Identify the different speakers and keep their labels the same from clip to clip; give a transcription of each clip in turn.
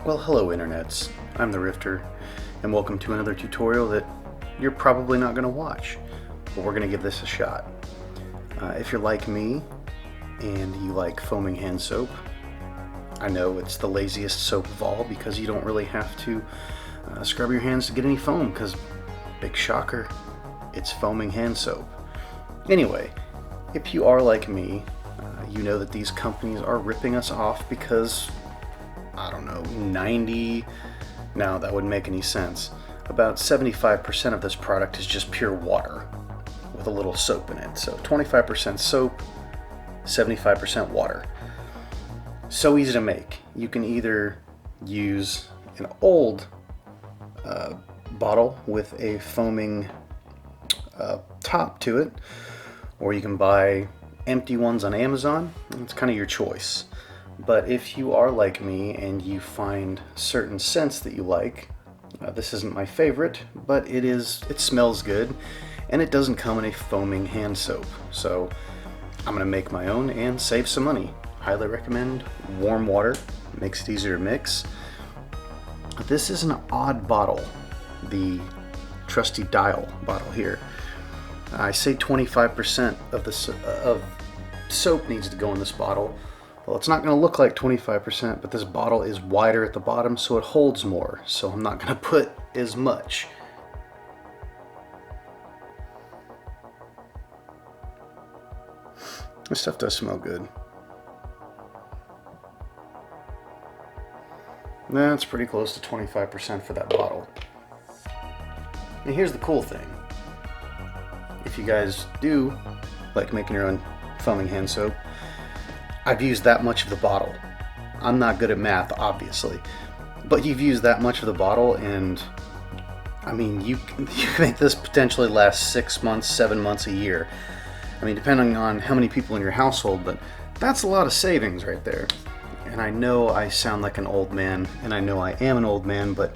Speaker 1: Well, hello internets, I'm the Rifter, and welcome to another tutorial that you're probably not going to watch, but we're going to give this a shot. If you're like me, and you like foaming hand soap, I know it's the laziest soap of all because you don't really have to scrub your hands to get any foam, because, big shocker, it's foaming hand soap. Anyway, if you are like me, you know that these companies are ripping us off because, I don't know, no, that wouldn't make any sense. About 75% of this product is just pure water with a little soap in it. So 25% soap, 75% water. So easy to make. You can either use an old bottle with a foaming top to it, or you can buy empty ones on Amazon. It's kind of your choice. But if you are like me and you find certain scents that you like, this isn't my favorite, but it smells good, and it doesn't come in a foaming hand soap. So I'm gonna make my own and save some money. Highly recommend warm water, makes it easier to mix. This is an odd bottle, the trusty dial bottle here. I say 25% of soap needs to go in this bottle. Well, it's not going to look like 25%, but this bottle is wider at the bottom, so it holds more. So I'm not going to put as much. This stuff does smell good. That's pretty close to 25% for that bottle. And here's the cool thing. If you guys do like making your own foaming hand soap, I've used that much of the bottle. I'm not good at math, obviously, but you've used that much of the bottle, and I mean, you can make this potentially last 6 months, 7 months, a year. I mean, depending on how many people in your household, but that's a lot of savings right there. And I know I sound like an old man, and I know I am an old man, but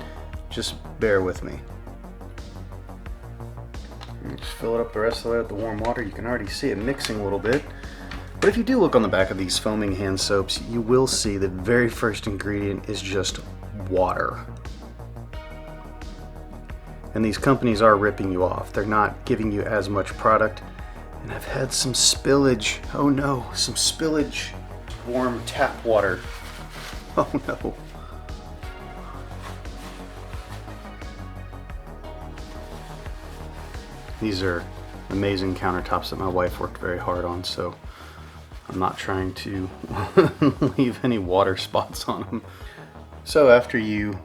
Speaker 1: just bear with me. Just fill it up the rest of the way with the warm water. You can already see it mixing a little bit. But if you do look on the back of these foaming hand soaps, you will see the very first ingredient is just water. And these companies are ripping you off. They're not giving you as much product. And I've had some spillage. Oh no, some spillage. Warm tap water. Oh no. These are amazing countertops that my wife worked very hard on, so I'm not trying to leave any water spots on them. So after you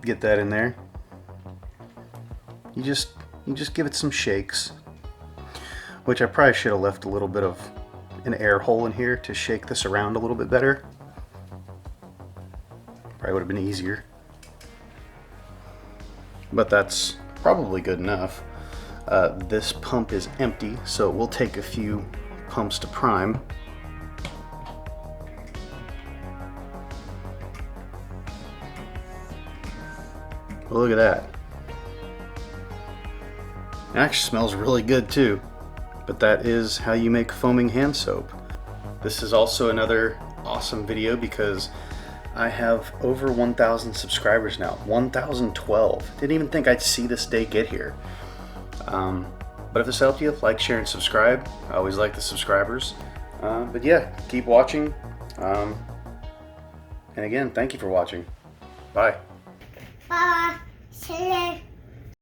Speaker 1: get that in there, you just give it some shakes, which I probably should have left a little bit of an air hole in here to shake this around a little bit better. Probably would have been easier. But that's probably good enough. This pump is empty, so it will take a few pumps to prime. Well, look at that. It actually smells really good too. But that is how you make foaming hand soap. This is also another awesome video because I have over 1,000 subscribers now. 1,012. Didn't even think I'd see this day get here. But if this helped you, like, share, and subscribe. I always like the subscribers. But yeah, keep watching. And again, thank you for watching. Bye.
Speaker 2: Bye. See you later.